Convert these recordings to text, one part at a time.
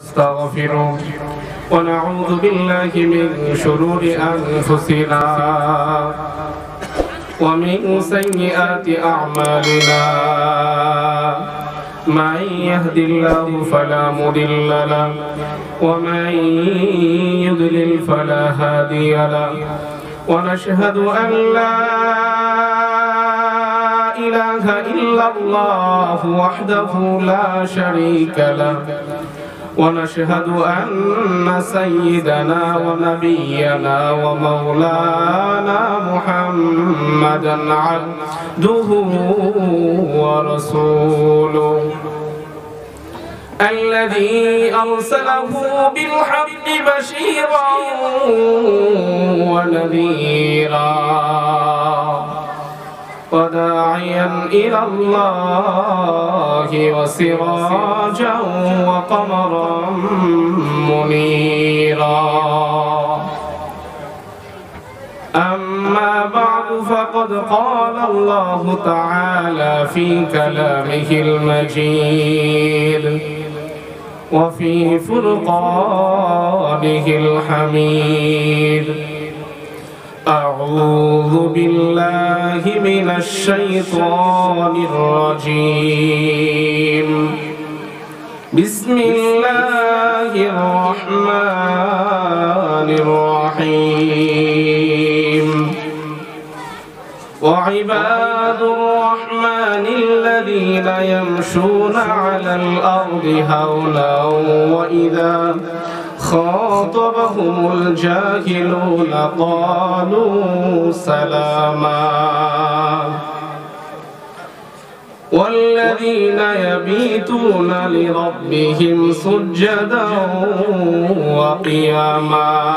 نستغفره ونعوذ بالله من شرور أنفسنا ومن سيئات أعمالنا من يهد الله فلا مضل له ومن يضلل فلا هادي له ونشهد أن لا إله إلا الله وحده لا شريك له ونشهد أن سيدنا ونبينا ومولانا محمدا عبده ورسوله الذي أرسله بالحق بشيرا ونذيرا وداعيا إلى الله وسراجا وقمرا منيرا أما بعد فقد قال الله تعالى في كلامه المجيد وفي فرقانه الحميد أعوذ بالله من الشيطان الرجيم بسم الله الرحمن الرحيم وعباد الرحمن الذين يمشون على الأرض هونا وإذا خاطبهم الجاهلون قالوا سلاما والذين يبيتون لربهم سجدا وقياما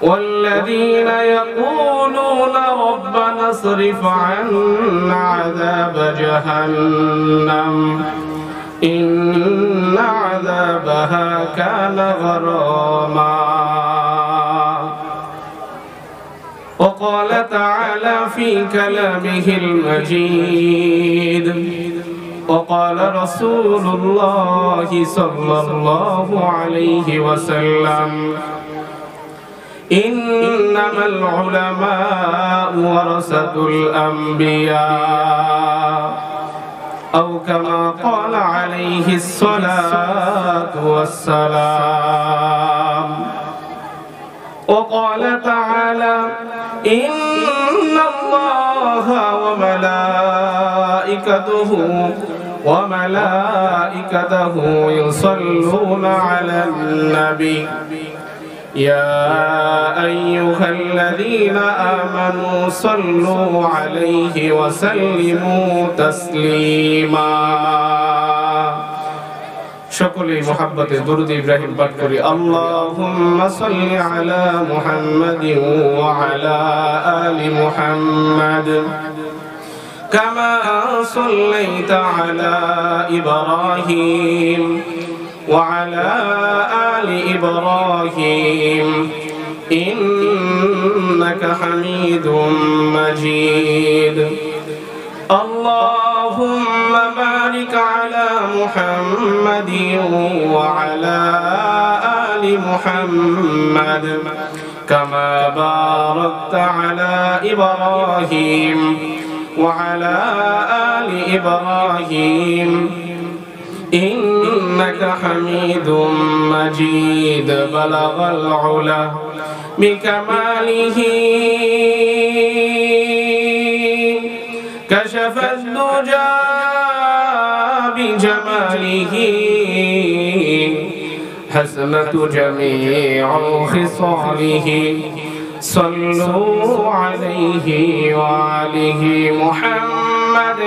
والذين يقولون ربنا اصرف عنا عذاب جهنم إن عذابها كان غراما وقال تعالى في كلامه المجيد وقال رسول الله صلى الله عليه وسلم إنما العلماء ورثة الأنبياء أو كما قال عليه الصلاة والسلام وقال تعالى إن الله وملائكته يصلون على النبي يا أيها الذين آمنوا صلوا عليه وسلموا تسليما شكرا محبة درود إبراهيم بكري اللهم صل على محمد وعلى آل محمد كما صليت على إبراهيم وعلى آل إبراهيم إنك حميد مجيد اللهم بارك على محمد وعلى آل محمد كما باركت على إبراهيم وعلى آل إبراهيم إنك حميد مجيد بلغ العلا بكماله كشف الدجى بجماله حسنة جميع خصاله صلوا عليه وآله محمد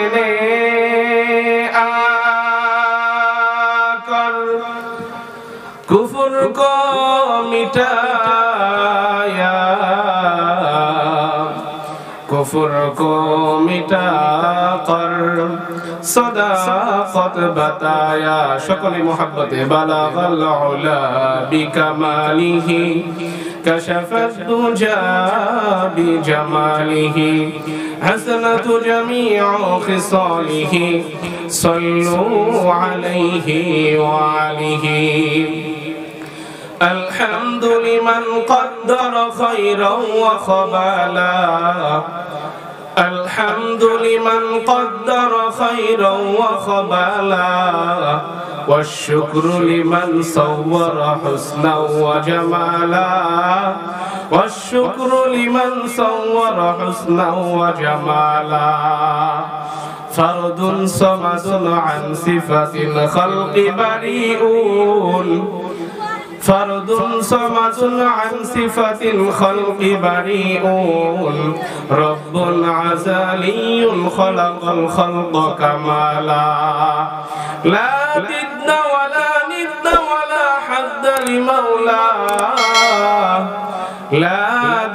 कुफर को मिटाया कुफर को मिटा कर सदाकत बताया शकल मोहब्बत बलगल उला बिकमालिही कशफत दुजा बिजमालिही حسنة جميع خصاله صلوا عليه وآله الحمد لمن قدر خيرا وخبالا الحمد لمن قدر خيرا وخبالا والشكر لمن صور حسنا وجمالا والشكر لمن صور حسنا وجمالا فرد صمد عن صفة الخلق بريئون فرد صمد عن صفة الخلق بريئون رب عزلي خلق الخلق كمالا لا ضد ولا ند ولا حد لمولاه لا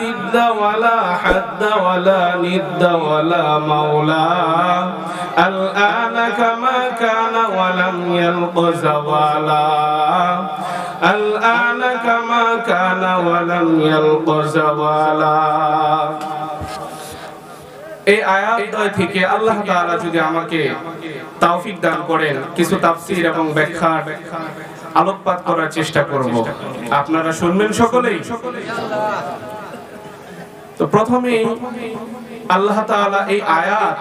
ضد ولا حد ولا ند ولا مولاه الآن كما كان ولم يلق زوالا الآن كما كان ولم يلق زوالا এই আয়াতদ্বয় থেকে আল্লাহ তাআলা যদি আমাকে তৌফিক দান করেন কিছু তাফসীর এবং ব্যাখ্যা আলোকপাত করার চেষ্টা করব আপনারা শুনবেন সকলেই তো প্রথমেই আল্লাহ তাআলা এই আয়াত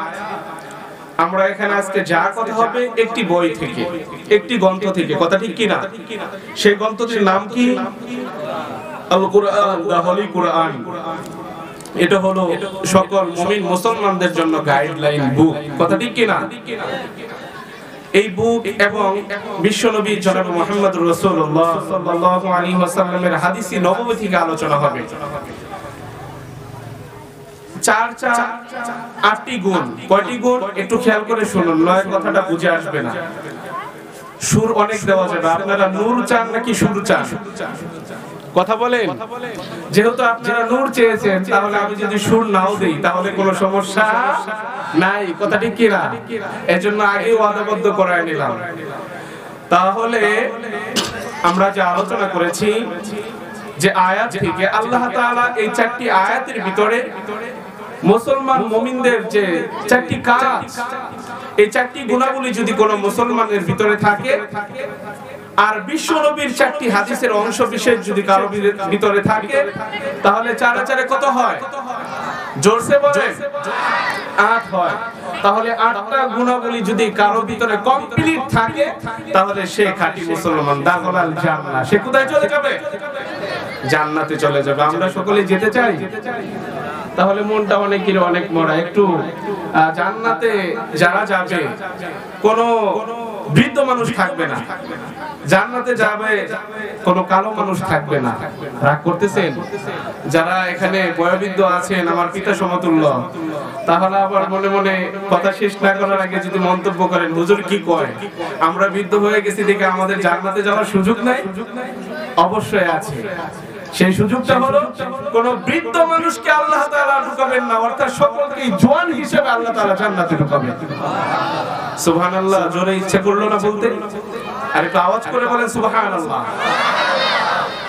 আমরা এখানে আজকে যা কথা হবে একটি বই থেকে একটি গ্রন্থ থেকে কথা ঠিক কি না সেই গ্রন্থটির নাম কি আল কুরআন দা হলি কুরআন এটা হলো সকল মুমিন মুসলমানদের জন্য গাইডলাইন বুক কথা ঠিক কি না এই বুক এবং বিশ্বনবী জনাব মুহাম্মদুর রাসূলুল্লাহ সাল্লাল্লাহু আলাইহি ওয়াসাল্লামের হাদিসে নববী থেকে আলোচনা হবে চার চার আটটি গুণ কয়টি গুণ একটু খেয়াল করে শুনুন নয় কথাটা বুঝে আসবে না সুর অনেক দেওয়া যাবে আপনারা নূর চান নাকি সুর চান কথা বলেন যেহেতু আপনারা নূর চেয়েছেন তাহলে আমি যদি সুর নাও দেই তাহলে কোনো সমস্যা নাই কথা ঠিক কি না এজন্য আগে ওয়াদাবদ্ধ করায় নিলাম তাহলে আমরা যে আলোচনা করেছি যে আয়াত থেকে আল্লাহ তাআলা এই চারটি আয়াতের ভিতরে মুসলমান মুমিনদের যে চারটি কাজ এই চারটি গুণাবলী যদি কোনো মুসলমানের ভিতরে থাকে আর বিশ্বনবীর চারটি হাদিসের অংশ বিশেষ যদি কারো ভিতরে থাকে তাহলে চারে চারে কত হয় জোরসে বলেন 8 হয় তাহলে 8টা গুণাবলী যদি কারো ভিতরে কমপ্লিট থাকে তাহলে সে খাঁটি মুসলমান দাখলাল জান্নাহ সে কোথায় চলে যাবে জান্নাতে চলে যাবে আমরা সকলে যেতে চাই তাহলে মনটা অনেক মরা একটু জান্নাতে যারা যাবে কোন বৃদ্ধ মানুষ থাকবে না জান্নাতে যাবে কোন কালো মানুষ থাকবে না রাগ করতেছেন যারা এখানে বয়োবৃদ্ধ আছেন আমার পিতা সমতুল্য তাহলে আবার মনে মনে কথা শেষ না করার আগে যদি মন্তব্য করেন হুজুর কি কয় আমরা বৃদ্ধ হয়ে গেছি দেখে আমাদের জান্নাতে যাওয়ার সুযোগ নাই অবশ্যই আছে সেই সুযোগটা হলো কোন বৃদ্ধ মানুষকে আল্লাহ তাআলা ঢুকাবেন না অর্থাৎ সকলকে জওয়ান হিসেবে আল্লাহ তাআলা জান্নাতে ঢুকাবেন সুবহানাল্লাহ জোরে ইচ্ছে করলো না বলতে আর একটু আওয়াজ করে বলেন সুবহানাল্লাহ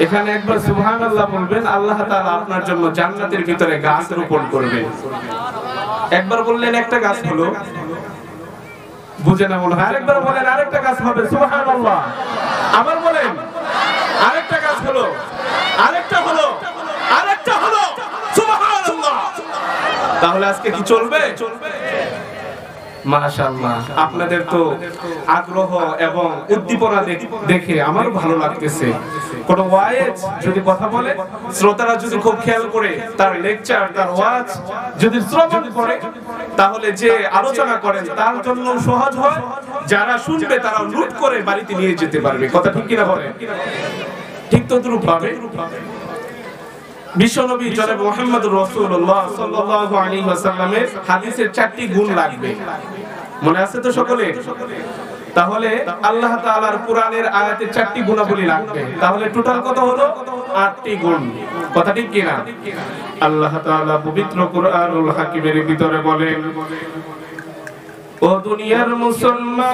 এখানে একবার সুবহানাল্লাহ বলবেন আল্লাহ তাআলা আপনার জন্য জান্নাতের ভিতরে গাছ রোপণ করবেন একবার বললেন একটা গাছ হলো বুঝে না মনে হয় আরেকবার বলেন আরেকটা গাছ হবে সুবহানাল্লাহ আবার বলেন আরেকটা গাছ হলো আরেকটা হলো সুবহানাল্লাহ তাহলে আজকে কি চলবে মাশাআল্লাহ আপনাদের তো আগ্রহ এবং উদ্দীপনা দেখে আমার ভালো লাগতেছে কোন ওয়াজ যদি কথা বলে শ্রোতারা যদি খুব খেয়াল করে তার লেকচার তার ওয়াজ যদি শ্রবণ করে তাহলে যে আলোচনা করেন তার জন্য সহজ হয় যারা শুনবে তারা নোট করে বাড়িতে নিয়ে যেতে পারবে কথা ঠিক কিনা বলেন ঠিক তদ্রূপ ভাবে বিশ্বনবী জনাব মুহাম্মদুর রাসূলুল্লাহ সাল্লাল্লাহু আলাইহি ওয়াসাল্লামের হাদিসের 4টি গুণ লাগবে মনে আছে তো সকলে তাহলে আল্লাহ তাআলার কোরআনের আয়াতের 4টি গুণাবলী লাগবে তাহলে টোটাল কত হলো 8টি গুণ কথা ঠিক কি না আল্লাহ তাআলা পবিত্র কোরআনুল হাকিমের ভিতরে বলেন ও দুনিয়ার মুসলমান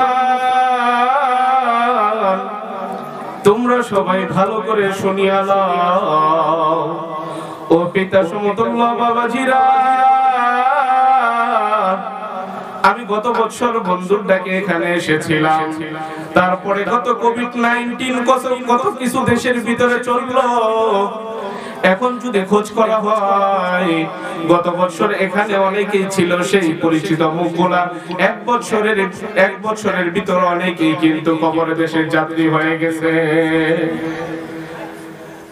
তোমরা সবাই ভালো করে শুনিয়া নাও ও পিতা সমতুল্য বাবাজিরা আমি গত বছর বন্ধুর ডাকে এখানে এসেছিলাম, তারপরে গত কোভিড-19 কত কিছু দেশের ভিতরে চললো। এখন যদি খোঁজ করা হয়, গত বছর এখানে অনেকেই ছিল সেই পরিচিত মুখগুলা, এক বছরের ভিতরে অনেকেই কিন্তু কবর দেশের যাত্রী হয়ে গেছে।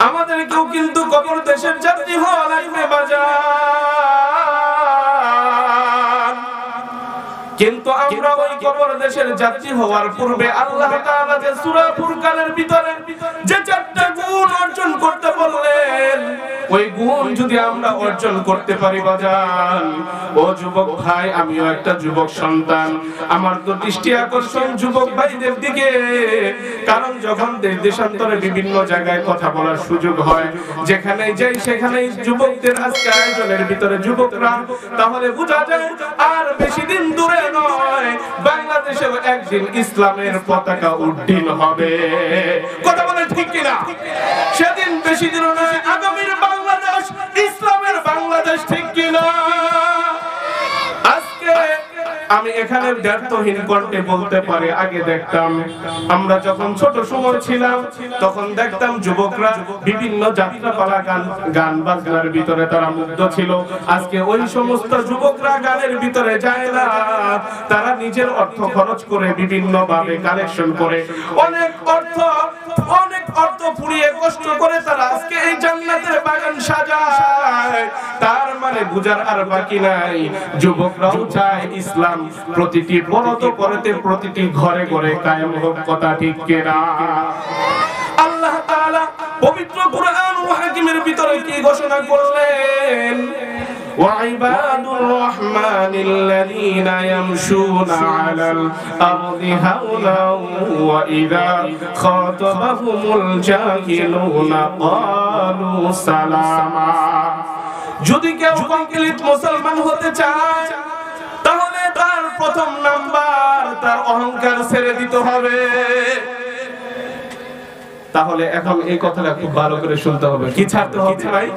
আমাদেরকেও কিন্তু কবর দেশের যাত্রী হওয়া লাগবে বাজার। কিন্তু আমরা ওই কবর দেশের যাত্রী হওয়ার পূর্বে আল্লাহ তাআলা যে সূরা ফুরকানের ভিতরে যে 4টা গুণ অর্জন করতে বললেন, ওই গুণ যদি আমরা অর্জন করতে পারি বাজান, ও যুবক ভাই, আমিও একটা যুবক সন্তান, আমার তো দৃষ্টি আকর্ষণ যুবক ভাইদের দিকে। কারণ যখন দেশান্তরে বিভিন্ন জায়গায় কথা বলার সুযোগ হয়, যেখানে যাই সেখানেই যুবকদের আজকে আয়োজনের ভিতরে যুবকরা, তাহলে বোঝা যায় আর বেশি দিন দূরে নয়, বাংলাদেশেও একদিন ইসলামের পতাকা উড্ডীন হবে। কথা বলেন ঠিক কিনা? সেদিন বেশি দিন নয়, আগামীর বাংলাদেশ ইসলামের বাংলাদেশ, ঠিক কিনা? আজকে আমি এখানে ব্যর্থহীন কণ্ঠে বলতে পারি, আগে দেখতাম আমরা যখন ছোট সময় ছিলাম তখন দেখতাম যুবকরা বিভিন্ন যাত্রাপালা গান বাজনার ভিতরে তারা মুগ্ধ ছিল। আজকে ওই সমস্ত যুবকরা গানের ভিতরে যায় না, তারা নিজের অর্থ খরচ করে বিভিন্ন ভাবে কালেকশন করে অনেক অর্থ পুড়িয়ে কষ্ট করে তারা আজকে এই জান্নাতের বাগান সাজায়। তার মানে বুঝার আর বাকি নাই, যুবকরাও চায় ইসলাম প্রতিটি পরত পরতে প্রতিটি ঘরে ঘরে কায়েম হোক। কথা ঠিক কিনা? আল্লাহ তাআলা পবিত্র কুরআন ও হাকিমের ভিতরে কি ঘোষণা করলেন? وعباد الرحمن الذين يمشون على الأرض هونا وإذا خاطبهم الجاهلون قالوا سلاما। যদি কেউ কমপ্লিট মুসলমান হতে চায়, তাহলে তার প্রথম নাম্বার তার অহংকার ছেড়ে দিতে হবে। তাহলে এখন এই কথাটা খুব ভালো করে শুনতে হবে। কি ছাড়তে হবে ভাই?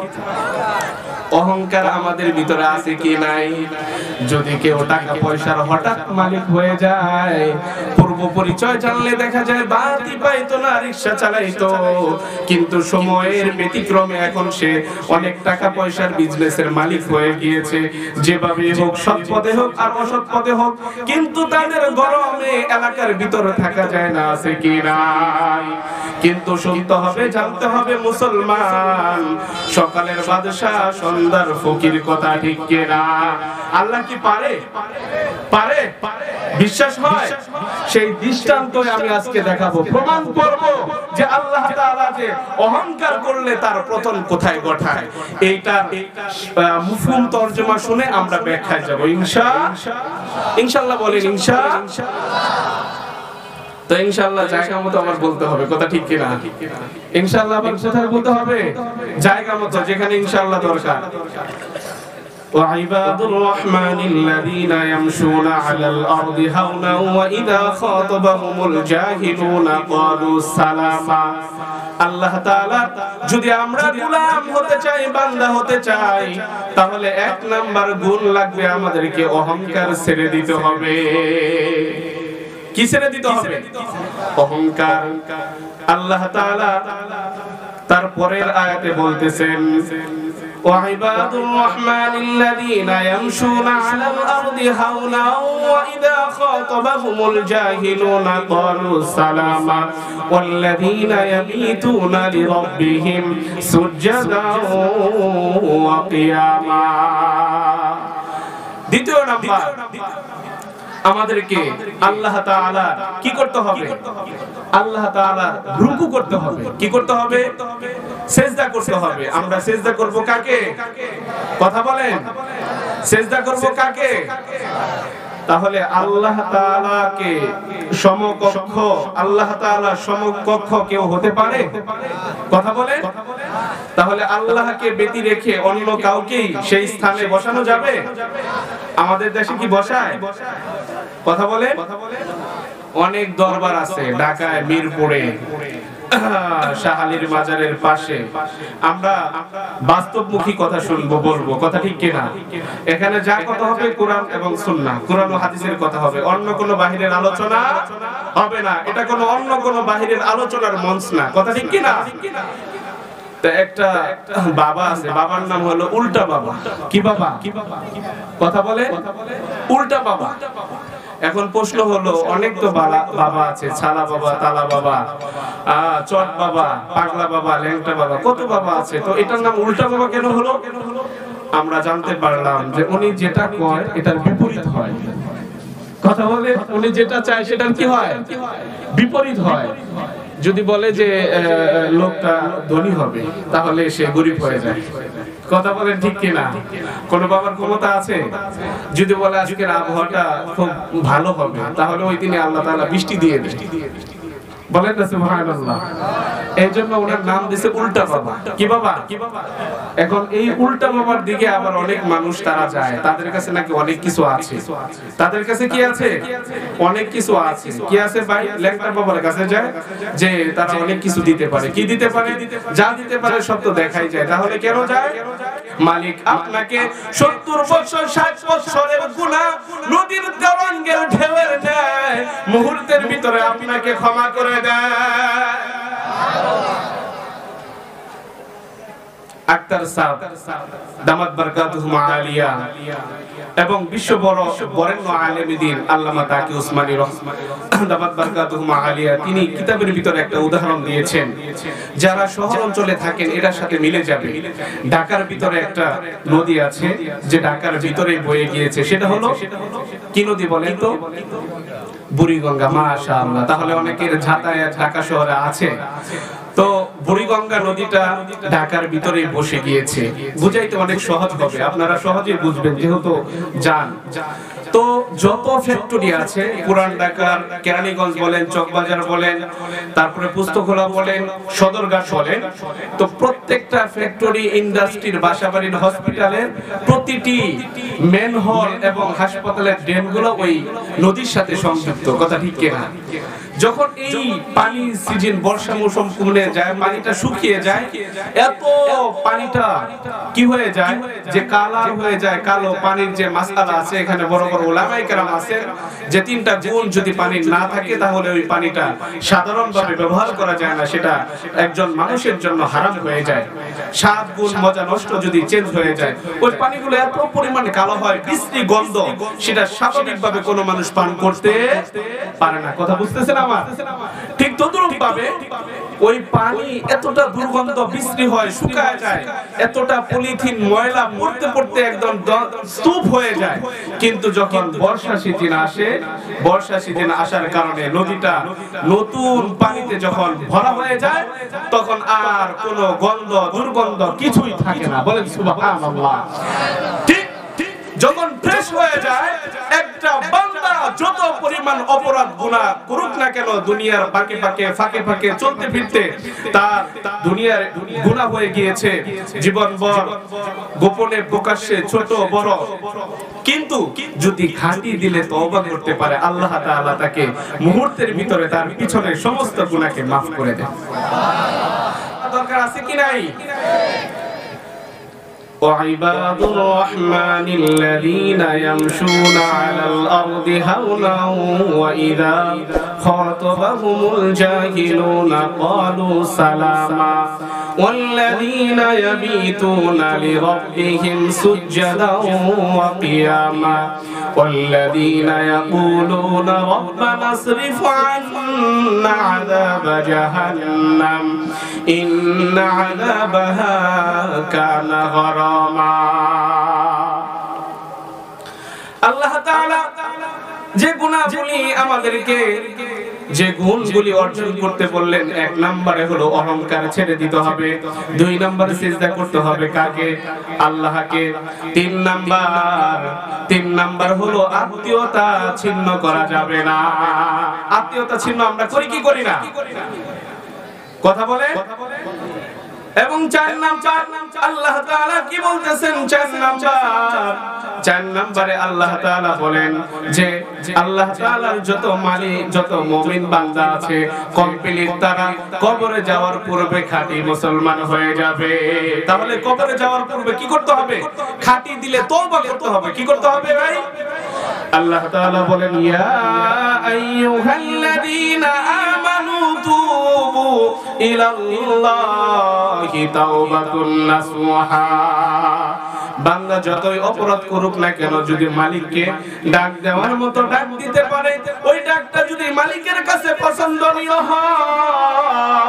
অহংকার আমাদের ভিতরে আছে কি নাই? যদি কেউ টাকা পয়সার হঠাৎ মালিক হয়ে যায়, পূর্ব পরিচয় জানলে দেখা যায় বাতি পাইতো না, রিকশা চালাইতো, কিন্তু সময়ের ব্যতিক্রমে এখন সে অনেক টাকা পয়সার বিজনেসের মালিক হয়ে গিয়েছে। যেভাবে হোক, সৎ পথে হোক আর অসৎ পথে হোক, কিন্তু তাদের গরমে এলাকার ভিতরে থাকা যায় না, আছে কি নাই? কিন্তু শুনতে হবে, জানতে হবে, মুসলমান সকালের বাদশাহ সন্ধ্যার ফকির। কথা ঠিক কিনা? আল্লাহ কি পারে? পারে? বিশ্বাস হয়? সেই দৃষ্টান্ত আমি আজকে দেখাবো, প্রমাণ করব যে আল্লাহ তাআলা যে অহংকার করলে তার পতন কোথায় ঘটায়। এইটা মুফহুম তরজমা শুনে আমরা ব্যাখ্যায় যাব ইনশাআল্লাহ। বলেন ইনশাআল্লাহ। তো ইনশাআল্লাহ জায়গা মতো আমার বলতে হবে। কথা ঠিক কিনা? ইনশাআল্লাহ আবার কোথায় বলতে হবে? জায়গা মতো, যেখানে ইনশাআল্লাহ দরকার। وعباد الرحمن الذين يمشون على الأرض هونا وإذا خاطبهم الجاهلون قالوا سلاما। আল্লাহ তাআলা যদি আমরা গোলাম হতে চাই, বান্দা হতে চাই, তাহলে এক নাম্বার গুণ লাগবে, আমাদেরকে অহংকার ছেড়ে দিতে হবে। কি ছেড়ে দিতে হবে? অহংকার। আল্লাহ তাআলা তারপরের আয়াতে বলতেছেন, وعباد الرحمن الذين يمشون على الأرض هونا وإذا خاطبهم الجاهلون قالوا سلاما والذين يبيتون لربهم سجدا وقياما। দ্বিতীয় নাম্বার, আমাদেরকে আল্লাহ তাআলা কি করতে হবে? আল্লাহ তাআলা রুকু করতে হবে। কি করতে হবে? সিজদা করতে হবে। আমরা সিজদা করব কাকে? কথা বলেন। সিজদা করব কাকে? তাহলে আল্লাহ তাআলাকে সমকক্ষ, আল্লাহ তাআলা সমকক্ষ কেউ হতে পারে? কথা বলেন। তাহলে আল্লাহকে ব্যতি রেখে অন্য কাউকে সেই স্থানে বসানো যাবে? আমাদের দেশে কি বসায়? কথা বলেন। অনেক দরবার আছে ঢাকায়, মিরপুরে, শাহালির মাজারের পাশে আমরা বাস্তবমুখী কথা শুনবো, বলবো, কথা ঠিক কিনা? এখানে যা কথা হবে কোরআন এবং সুন্নাহ, কোরআন ও হাদিসের কথা হবে, অন্য কোনো বাহিরের আলোচনা হবে না। এটা কোনো অন্য কোনো বাহিরের আলোচনার মঞ্চ না, কথা ঠিক কিনা? একটা বাবা আছে, বাবার নাম হলো উল্টা বাবা। কি বাবা? কথা বলে উল্টা বাবা। এখন প্রশ্ন হলো, অনেক তো বাবা আছে, ছালা বাবা, তালা বাবা, চট বাবা, পাগলা বাবা, ল্যাংটা বাবা, কত বাবা আছে, তো এটার নাম উল্টা বাবা কেন হলো? আমরা জানতে পারলাম যে উনি যেটা কয় এটার বিপরীত হয়। কথা বলে উনি যেটা চায় সেটার কি হয়? বিপরীত হয়। যদি বলে যে লোকটা ধনী হবে, তাহলে সে গরিব হয়ে যায়। কথা বলেন ঠিক কিনা? কোন বাবার ক্ষমতা আছে? যদি বলে আজকের আবহাওয়াটা খুব ভালো হবে, তাহলে ওই দিনে আল্লাহ তাআলা বৃষ্টি দিয়ে দেয়। বলেন না সুবহানাল্লাহ। এই জন্য ওনার নাম দিয়েছে উল্টা বাবা। কি বাবা? এখন এই উল্টা বাবার দিকে আবার অনেক মানুষ তারা যায়, তাদের কাছে নাকি অনেক কিছু আছে। তাদের কাছে কি আছে? অনেক কিছু আছে। কি আছে ভাই? ল্যাংটা বাবার কাছে যায় যে তারা অনেক কিছু দিতে পারে। কি দিতে পারে? যা দিতে পারে সব তো দেখাই যায়। তাহলে কেন যায়? মালিক আপনাকে 70 বছর 60 বছরের গুনাহ নদীর তরঙ্গের ঢেউয়ের ন্যায় মুহূর্তের ভিতরে আপনাকে ক্ষমা করে দেয়। আক্তার সাহেব দামাত বারাকাতুহু আলিয়া এবং বিশ্ব বড় বরেণ্য আলেমে দ্বীন আল্লামা তাকি উসমানী দামাত বারাকাতুহু আলিয়া, তিনি কিতাবের ভিতরে একটা উদাহরণ দিয়েছেন, যারা শহর অঞ্চলে থাকেন এটার সাথে মিলে যাবে। ঢাকার ভিতরে একটা নদী আছে যে ঢাকার ভিতরে বয়ে গিয়েছে, সেটা হলো কি নদী বলেন তো? বুড়িগঙ্গা। মাশাআল্লাহ। তাহলে অনেকের যাতায়াত ঢাকা শহরে আছে। তো বুড়িগঙ্গা নদীটা ঢাকার ভিতরে বসে গিয়েছে। বুঝাইতে অনেক সহজ হবে, আপনারা সহজেই বুঝবেন যেহেতু যান। তো যত ফ্যাক্টরি আছে পুরান ঢাকার কেরানীগঞ্জ বলেন, চকবাজার বলেন, তারপরে পুস্তকখোলা বলেন, সদরঘাট বলেন, তো প্রত্যেকটা ফ্যাক্টরি, ইন্ডাস্ট্রির, বাসাবাড়ির, হসপিটালের প্রতিটি ম্যানহোল এবং হাসপাতালের ড্রেনগুলো ওই নদীর সাথে সংযুক্ত। কথা ঠিক কিনা? যখন এই পানি সিজন বর্ষা মৌসুম কমে যায়, পানিটা শুকিয়ে যায়, এত পানিটা কি হয়ে যায় যে কালার হয়ে যায়, কালো। পানির যে মাসআলা আছে, এখানে বড় বড় উলামায়ে কেরাম আছেন যে 3টা গুণ যদি পানির না থাকে তাহলে ওই পানিটা সাধারণভাবে ব্যবহার করা যায় না, সেটা একজন মানুষের জন্য হারাম হয়ে যায়। 7 গুণ মজা নষ্ট যদি চেঞ্জ হয়ে যায়, ওই পানিগুলো এত পরিমাণে কালো হয়, বিশ্রী গন্ধ, সেটা স্বাভাবিকভাবে কোনো মানুষ পান করতে পারে না। কথা বুঝতেছেন আমার? ঠিক তদ্রূপ ভাবে ওই পানি এতটা দুর্গন্ধ, বিশ্রী হয়, শুকায় যায়, এতটা পলিথিন ময়লা পড়তে পড়তে একদম স্তূপ হয়ে যায়। কিন্তু যখন বর্ষা সিজন আসে, বর্ষা সিজন আসার কারণে নদীটা নতুন পানিতে যখন ভরা হয়ে যায়, তখন আর কোনো গন্ধ, দুর্গন্ধ কিছুই থাকে না। বলেন সুবহানাল্লাহ। ঠিক যখন ফ্রেশ হয়ে যায়, একটা বান্দা যত পরিমাণ অপরাধ গুনাহ করুক না কেন, দুনিয়ার বাঁকে বাঁকে, ফাঁকে ফাঁকে চলতে ফিরতে তার দুনিয়ার গুনাহ হয়ে গিয়েছে জীবনভর, গোপনে প্রকাশ্যে, ছোট বড়, কিন্তু যদি খাঁটি দিলে তওবা করতে পারে, আল্লাহ তাআলা তাকে মুহূর্তের ভিতরে তার পিছনের সমস্ত গুনাহকে মাফ করে দেন। দরকার আছে কি নাই? وعباد الرحمن الذين يمشون على الأرض هونا وإذا خاطبهم الجاهلون قالوا سلاما والذين يبيتون لربهم سجدا وقياما والذين يقولون ربنا اصرف عنا عذاب جهنم إن عذابها كان غراما। আল্লাহ তাআলা যে গুনাহগুলি আমাদেরকে, যে গুণগুলি অর্জন করতে বললেন, 1 নম্বরে হলো অহংকার ছেড়ে দিতে হবে, 2 নম্বরে সিজদা করতে হবে কাকে? আল্লাহকে। 3 নাম্বার হলো আত্মীয়তা ছিন্ন করা যাবে না। আত্মীয়তা ছিন্ন আমরা করি কি করি না? কথা বলে। এবং 4 নাম্বার আল্লাহ তাআলা কি বলতেছেন? 4 নাম্বার 4 নম্বরে আল্লাহ তাআলা বলেন যে আল্লাহ তাআলার যত মালিক যত মুমিন বান্দা আছে কমপ্লিট তারা কবরে যাওয়ার পূর্বে খাঁটি মুসলমান হয়ে যাবে। তাহলে কবরে যাওয়ার পূর্বে কি করতে হবে? খাঁটি দিলে তওবা করতে হবে। কি করতে হবে ভাই? আল্লাহ তাআলা বলেন ইয়া আইয়ুহাল্লাযীনা আমানু তুবু ইলাল্লাহি তাওবাতুন নাসুহা। বান্দা যতই অপরাধ করুক না কেন যদি মালিককে ডাক দেওয়ার মতো ডাক দিতে পারে, ওই ডাকটা যদি মালিকের কাছে পছন্দনীয় হয়,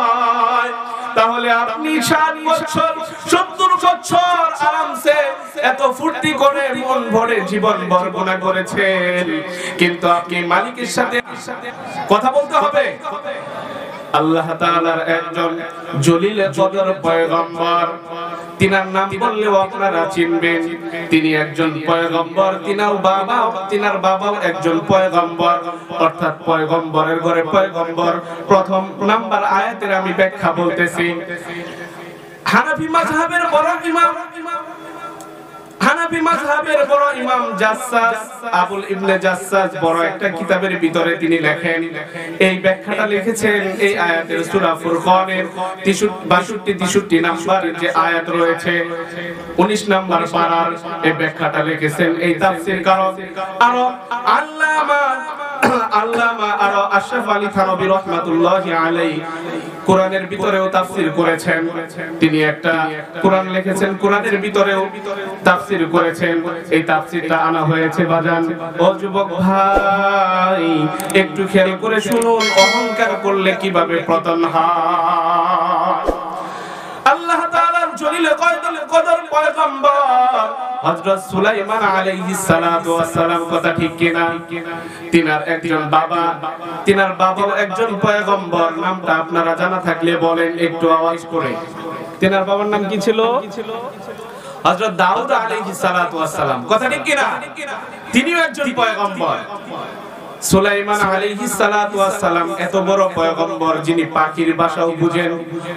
তাহলে আপনি 60 বছর 70 বছর আরামসে এত ফুর্তি করে মন ভরে জীবন বরগুনা করেছেন, কিন্তু আপনি মালিকের সাথে কথা বলতে হবে। আল্লাহ তাআলার একজন জলিল কদর পয়গম্বর, তিনার নাম বললেও আপনারা চিনবেন। তিনি একজন পয়গম্বর, তিনার বাবাও একজন পয়গম্বর, অর্থাৎ পয়গম্বরের ঘরে পয়গম্বর। প্রথম নাম্বার আয়াতের আমি ব্যাখ্যা বলতেছি। হানাফি মাযহাবের বড় ইমাম, হানাফি মাযহাবের বড় ইমাম জাসসাস আবুল ইবনে জাসসাস বড় একটা কিতাবের ভিতরে তিনি লেখেন, এই ব্যাখ্যাটা লিখেছেন এই আয়াতের সূরা ফুরকানের 62-63 নাম্বার যে আয়াত রয়েছে 19 নাম্বার পারার এই ব্যাখ্যাটা লিখেছেন এই তাফসীরকারক আরো আল্লামা আরো আশরাফ আলী থানভী রাহমাতুল্লাহি আলাইহি কোরআনের ভিতরেও তাফসীর করেছেন। তিনি একটা কোরআন লিখেছেন, কোরআনের ভিতরেও তাফসীর করেছেন। এই তাফসীরটা আনা হয়েছে বাজান ও যুবক ভাই, একটু খেয়াল করে শুনুন, অহংকার করলে কিভাবে পতন হয়। আল্লাহ তাআলার জলিল কদর পয়গম্বর হযরত সুলাইমান আলাইহিস সালাতু ওয়াস সালাম, কথা ঠিক কিনা? তিনার একজন বাবা, তিনার বাবাও একজন পয়গম্বর। নামটা আপনারা জানা থাকলে বলেন একটু আওয়াজ করে। তিনার বাবার নাম কি ছিল? হযরত দাউদ আলাইহিস সালাতু ওয়াস সালাম, কথা ঠিক কিনা? তিনিও একজন পয়গম্বর। সুলাইমান আলাইহিস সালাতু ওয়াস সালাম এত বড় পয়গম্বর যিনি পাখির ভাষাও বুঝেন।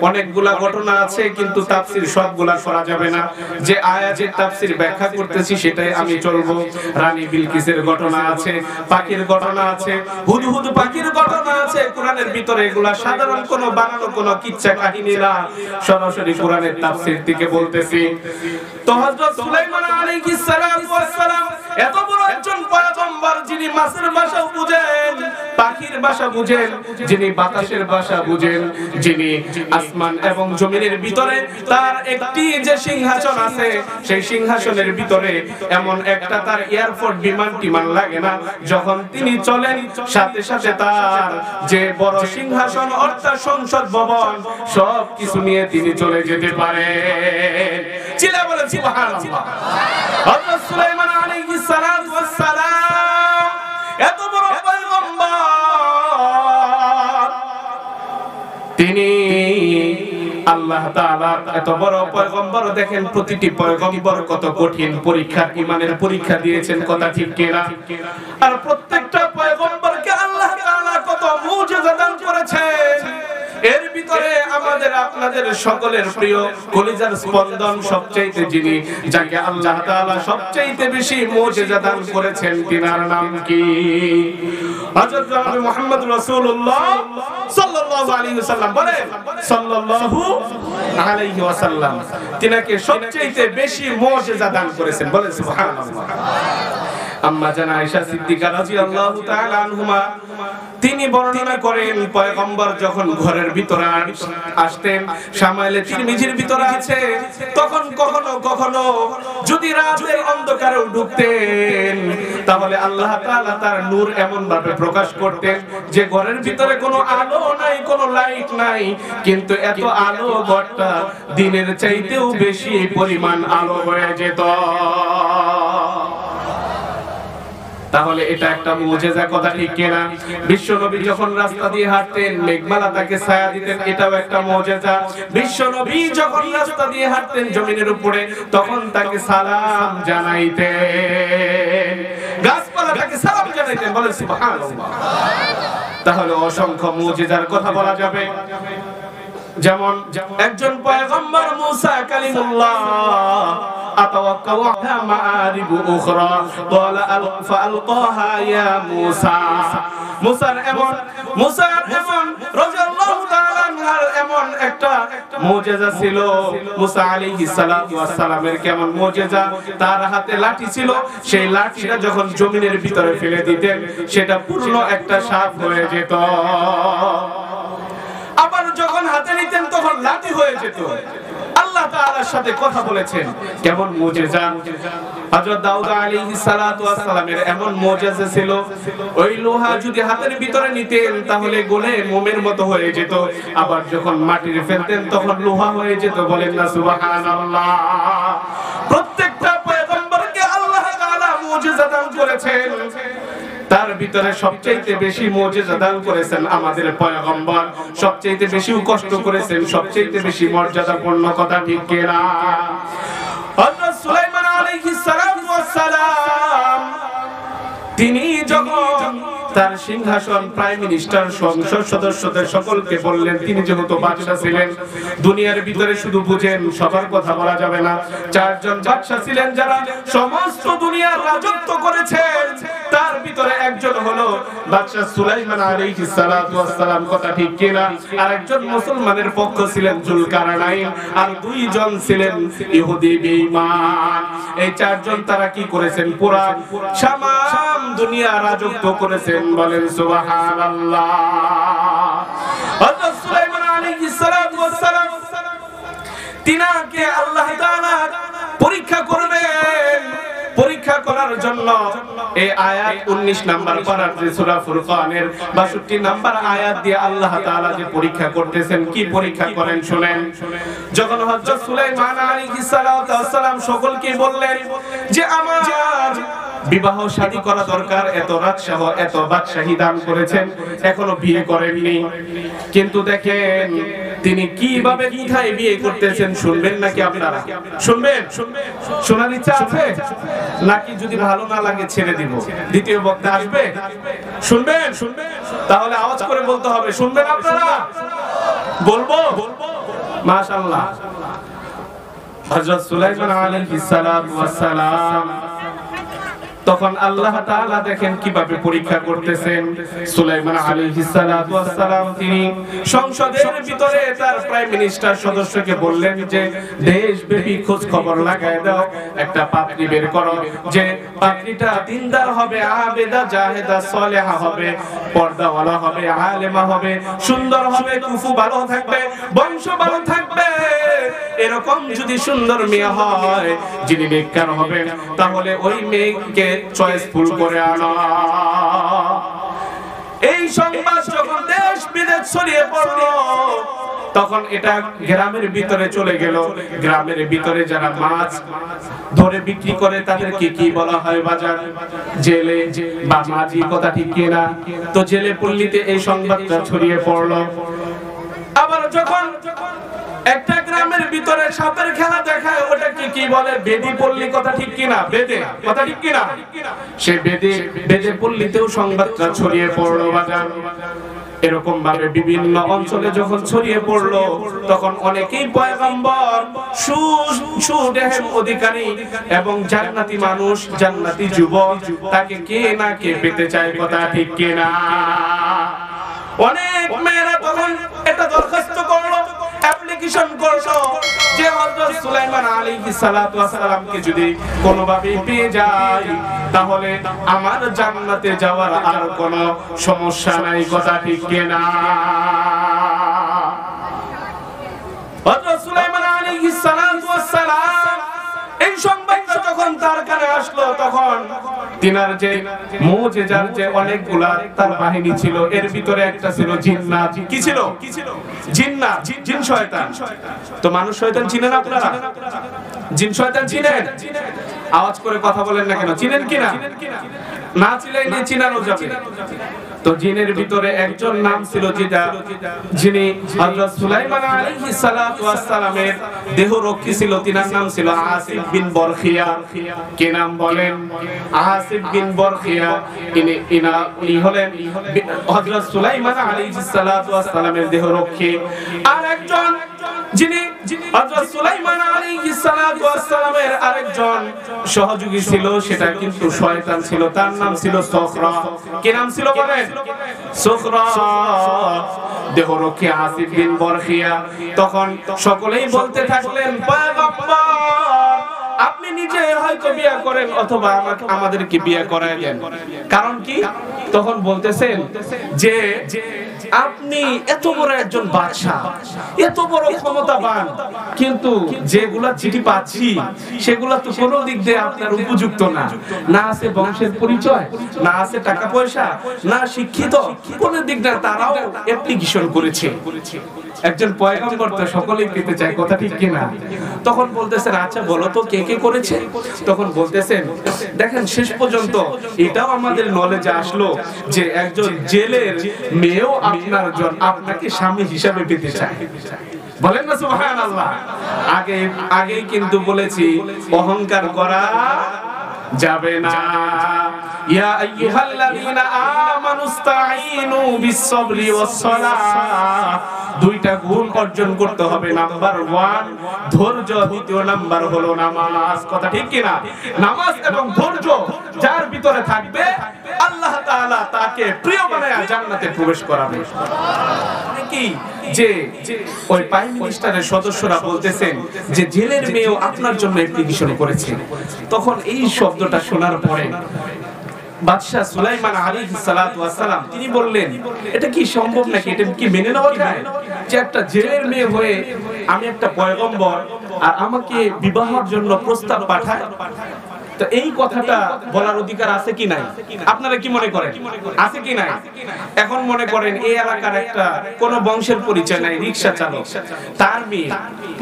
অনেকগুলা ঘটনা আছে কিন্তু তাফসীর সবগুলা করা যাবে না। যে আয়াতের তাফসীর ব্যাখ্যা করতেছি সেটাই আমি চলবো। রানী বিলকিসের ঘটনা আছে, পাখির ঘটনা আছে, হুদহুদ পাখির ঘটনা আছে কোরআনের ভিতরে। এগুলা সাধারণ কোনো বানানো কোনো কিচ্ছা কাহিনী না, সরাসরি কোরআনের তাফসীর থেকে বলতেছি। তো হযরত সুলাইমান আলাইহিস সালাতু ওয়াস সালাম এত বড় একজন পয়গম্বর যিনি মাছের ভাষা বুঝেন, পাখির ভাষা বুঝেন, যিনি বাতাসের ভাষা বুঝেন, যিনি আসমান এবং জমিনের ভিতরে তার একটি যে সিংহাসন আছে সেই সিংহাসনের ভিতরে এমন একটা তার এয়ারপোর্ট বিমান টিমান লাগে না, যখন তিনি চলেন সাথে সাথে তার যে বড় সিংহাসন অর্থাৎ সংসদ ভবন সব কিছু নিয়ে তিনি চলে যেতে পারেন। চিল্লা বলেন সুবহানাল্লাহ। হযরত সুলাইমান আলাইহিস সালাতু ওয়াস সালাম এত বড় পয়গম্বর, তিনি আল্লাহ তাআলা এত বড় পয়গম্বর। দেখেন প্রতিটি পয়গম্বর কত কঠিন পরীক্ষা, ঈমানের পরীক্ষা দিয়েছেন, কথা ঠিক কিনা? আর প্রত্যেকটা পয়গম্বরকে আল্লাহ তাআলা কত মুজিজা দান করেছেন। এর ভিতরে আমাদের আপনাদের সকলের প্রিয় কলিজার স্পন্দন সবচেয়ে যিনি, যাকে আল্লাহ তাআলা সবচেয়ে বেশি মুজিজা দান করেছেন, তিনার নাম কি? হযরত জনাব মুহাম্মদ রাসূলুল্লাহ সাল্লাল্লাহু আলাইহি ওয়াসাল্লাম। বলেন সাল্লাল্লাহু আলাইহি ওয়াসাল্লাম তিনাকে সবচেয়ে বেশি মুজিজা দান করেছেন। বলেন সুবহানাল্লাহ। আম্মা জান আয়েশা সিদ্দিকা রাদিয়াল্লাহু তাআলা আনহুমা তিনি বর্ণনা করেন পয়গম্বর যখন ঘরের ভিতরে আসতেন, শামাইলে তিরমিজির ভিতরে আছে, তখন কখনো কখনো যদি রাতের অন্ধকারেও ঢুকতেন তাহলে আল্লাহ তাআলা তার নূর এমন ভাবে প্রকাশ করতেন যে ঘরের ভিতরে কোনো আলো নাই, কোনো লাইট নাই, কিন্তু এত আলো ঘরটা দিনের চাইতেও বেশি পরিমাণ আলো হয়ে যেত। তাহলে এটা একটা মুজিজা, কথা ঠিক কিনা? বিশ্বনবী যখন রাস্তা দিয়ে হাঁটতেন মেঘমালা তাকে ছায়া দিতেন, এটাও একটা মুজিজা। বিশ্বনবী যখন রাস্তা দিয়ে হাঁটতেন জমিনের উপরে তখন তাকে সালাম জানাইতেন, গাছপালা তাকে সালাম জানাইতেন। বলেন সুবহানাল্লাহ। তাহলে অসংখ্য মুজিজার কথা বলা যাবে। যেমন একজন পয়গম্বর মুসা কালিমুল্লাহ আতাওয়াক্কাউ আলা মাআরিবু উখরা ক্বালা ফাআলকাহা ইয়া মূসা। মুসার এমন রাদিয়াল্লাহু তাআলা আনহার এমন একটা মুজিজা ছিল। মুসা আলাইহিস সালাতু ওয়াস সালামের কেমন মুজিজা, তার হাতে লাঠি ছিল, সেই লাঠিটা যখন জমিনের ভিতরে ফেলে দিতেন সেটা পূর্ণ একটা সাপ হয়ে যেত। আবার যখন হাতে নিতেন তখন লাঠি হয়ে যেত। আল্লাহ তাআলার সাথে কথা বলেছেন, কেমন মুজিজা। হযরত দাউদ আলাইহিস সালাতু ওয়াস সালামের এমন মুজিজা ছিল, ওই লোহা যদি হাতের ভিতরে নিতেন তাহলে গলে মোমের মতো হয়ে যেত, আবার যখন মাটির ফেলতেন তখন লোহা হয়ে যেত। বলেন না সুবহানাল্লাহ। প্রত্যেকটা পয়গম্বরকে আল্লাহ তাআলা মুজিজা দান করেছেন, তার ভিতরে সবচেয়ে বেশি মুজিজা দান করেছেন আমাদের পয়গম্বর, সবচেয়ে বেশি কষ্ট করেছেন, সবচেয়ে বেশি মর্যাদাপূর্ণ। কথা ঠিক কি না? হযরত সুলাইমান আলাইহিস সালাতু ওয়াস সালাম তিনি যখন তার সিংহাসন, প্রাইম মিনিস্টার, সংসদ সদস্যদের সকলকে বললেন, তিনি যেহেতু বাদশা ছিলেন, দুনিয়ার ভিতরে শুধু বুঝেন সবার কথা বলা যাবে না, চারজন বাদশা ছিলেন যারা সমস্ত দুনিয়ার রাজত্ব করেছেন, তার ভিতরে একজন হলো বাদশা সুলাইমান আলাইহিস সালাতু ওয়াস সালাম। কথা ঠিক কি না? আর একজন মুসলমানের পক্ষ ছিলেন জুলকারনাইন, আর দুইজন ছিলেন ইহুদি বেঈমান। এই চারজন তারা কি করেছেন? পুরা শাম দুনিয়া রাজত্ব করেছেন। বলেন সুবহানাল্লাহ। হযরত সুলাইমান আলাইহিস সালাতু ওয়াস সালাম তিনাকে আল্লাহ তাআলা পরীক্ষা করবেন। পরীক্ষা করার জন্য এই আয়াত 19 নাম্বার পারার যে সূরা ফুরকানের 62 নাম্বার আয়াত দিয়ে আল্লাহ তাআলা যে পরীক্ষা করতেছেন, কি পরীক্ষা করেন শুনেন। যখন হযরত সুলাইমান আলাইহিস সালাতু ওয়াস সালাম সকলকে বললেন যে আমার বিবাহ শাদী করা দরকার, এত রাজশাহ, এত বাদশাহী দান করেছেন, এখনো বিয়ে করেননি, কিন্তু দেখেন তিনি কিভাবে কোথায় বিয়ে করতেছেন। শুনবেন নাকি আপনারা? শুনবেন? শোনার ইচ্ছা আছে নাকি যদি ভালো না লাগে ছেড়ে দিব? দ্বিতীয় বক্তা আসবে? শুনবেন? তাহলে আওয়াজ করে বলতে হবে, শুনবেন আপনারা? বলবো? মাশাআল্লাহ। হযরত সুলাইমান আলাইহিস সালাতু ওয়াস সালাম তখন আল্লাহ তাআলা দেখেন কিভাবে পরীক্ষা করতেছেন। সুলাইমান আলাইহিস সালাতু ওয়াস সালাম তিনি সংসদের ভিতরে তার প্রাইম মিনিস্টার সদস্যকে বললেন যে দেশব্যাপী খোঁজ খবর লাগায় দাও, একটা পাত্রী বের করো, যে পাত্রীটা দিনদার হবে, আবেদা জাহেদা সালেহা হবে, পর্দাওয়ালা হবে, আলেমা হবে, সুন্দর হবে, কুফু ভালো থাকবে, বংশ ভালো থাকবে। এরকম যদি সুন্দর মেয়ে হয় যিনি নেককার হবেন, তাহলে ওই মেয়েকে চয়েসফুল করে আনা। এই সংবাদ যখন দেশ বিদেশ ছড়িয়ে পড়লো তখন এটা গ্রামের ভিতরে চলে গেল। গ্রামের ভিতরে যারা মাছ ধরে বিক্রি করে তাদেরকে কি বলা হয়? বাজার, জেলে বা মাঝি। কথা ঠিক কি না? তো জেলে পল্লীতে এই সংবাদটা ছড়িয়ে পড়লো। আবার যখন একটা গ্রামের ভিতরে সাপের খেলা দেখায়, ওটাকে কি বলে? বেদি পল্লী। কথা ঠিক কি না? বেদে। কথা ঠিক কি না? সে বেদে পল্লীতেও সংবাদটা ছড়িয়ে পড়লো বাজার। এরকম ভাবে বিভিন্ন অঞ্চলে যখন ছড়িয়ে পড়লো তখন অনেকেই পয়গম্বর, সুদেহের অধিকারী এবং জান্নাতি মানুষ, জান্নাতি যুবক, তাকে কে না কে পেতে চায়। কথা ঠিক কি না? অনেক মেয়েরা তখন এটা দরখাস্ত করলো, অ্যাপ্লিকেশন করলো যে হযরত সুলাইমান আলাইহিস সালাতু ওয়াস সালামকে যদি কোনোভাবে পেয়ে যায় তাহলে আমার জান্নাতে যাওয়ার আর কোনো সমস্যা নাই। কথা ঠিক কি না? হযরত সুলাইমান আলাইহিস সালাতু ওয়াস সালাম এই সংবাদটা যখন তার কানে আসলো তখন তিনার যে মুজিজার যে অনেকগুলা তার বাহিনী ছিল, এর ভিতরে একটা ছিল জিন্নাত। কি ছিল? জিন্নাত, জিন শয়তান। তো মানুষ শয়তান চিনেন আপনারা? জিন শয়তান চিনেন? আওয়াজ করে কথা বলেন না কেন? চিনেন কিনা? না চিনলে চিনানো যাবে। তো জিনের ভিতরে একজন নাম ছিল যিনি হযরত সুলাইমান আলাইহিস সালাতু ওয়াস সালামের দেহরক্ষী ছিল, তিনার নাম ছিল আসিফ বিন বরখিয়া। কি নাম বলেন? আসিফ বিন বরখিয়া। ইনি হলেন হযরত সুলাইমান আলাইহিস সালাতু ওয়াস সালামের দেহরক্ষী। আর একজন যিনি হযরত সুলাইমান আলাইহিস সালাতু ওয়াস সালামের আরেকজন সহযোগী ছিল, সেটা কিন্তু শয়তান ছিল, তার নাম ছিল সখরা। কি নাম ছিল বলেন? সখরা। দেহরক্ষী আসিফ বিন বরখিয়া। তখন সকলেই বলতে থাকলেন, পয়গম্বর আপনি নিজে হয়তো বিয়ে করেন অথবা আমাদেরকে বিয়ে করায় দেন। কারণ কি? তখন বলতেছেন যে আপনি এত বড় একজন বাদশা, এত বড় ক্ষমতাবান, কিন্তু যেগুলা চিঠি পাচ্ছি সেগুলা তো কোনো দিক দিয়ে আপনার উপযুক্ত না। না আছে বংশের পরিচয়, না আছে টাকা পয়সা, না শিক্ষিত, কোন দিক না। তারাও অ্যাপ্লিকেশন করেছে। একজন পয়গম্বর তো সকলেই পেতে চায়, কথা ঠিক কিনা? তখন বলতেছেন আচ্ছা বলো তো কে কে করেছে? তখন বলতেছেন দেখেন শেষ পর্যন্ত এটাও আমাদের নলেজে আসলো যে একজন জেলের মেয়েও আপনাকে স্বামী হিসাবে পেতে চায়। বলেন না সুবহানাল্লাহ। আগেই কিন্তু বলেছি অহংকার করা যাবে না। ইয়া আইয়ুহাল্লাযীনা আমানুস্তাঈনু বিস-সাবরি ওয়াস-সালাহ। দুইটা গুণ অর্জন করতে হবে। নাম্বার 1 ধৈর্য, দ্বিতীয় নাম্বার হলো নামাজ। কথা ঠিক কি না? নামাজ এবং ধৈর্য যার ভিতরে থাকবে আল্লাহ তাআলা তাকে প্রিয় বানায়া জান্নাতে প্রবেশ করাবে। কি যে ওই প্রাইম মিনিস্টারের সদস্যরা বলতেছেন যে জেলের মেয়েও আপনার জন্য অ্যাপ্লিকেশন করেছে। তখন এই শব্দটা শোনার পরে বাদশা সুলাইমান আলাইহিস সালাতু ওয়াস সালাম তিনি বললেন এটা কি সম্ভব নাকি? এটা কি মেনে নেওয়া যায় যে একটা জেলের মেয়ে হয়ে আমি একটা পয়গম্বর আর আমাকে বিবাহের জন্য প্রস্তাব পাঠায়? তো এই কথাটা বলার অধিকার আছে কি নাই? আপনারা কি মনে করেন আছে কি নাই? এখন মনে করেন এই এলাকার একটা কোন বংশের পরিচয় নাই, রিকশা চালক, তার মেয়ে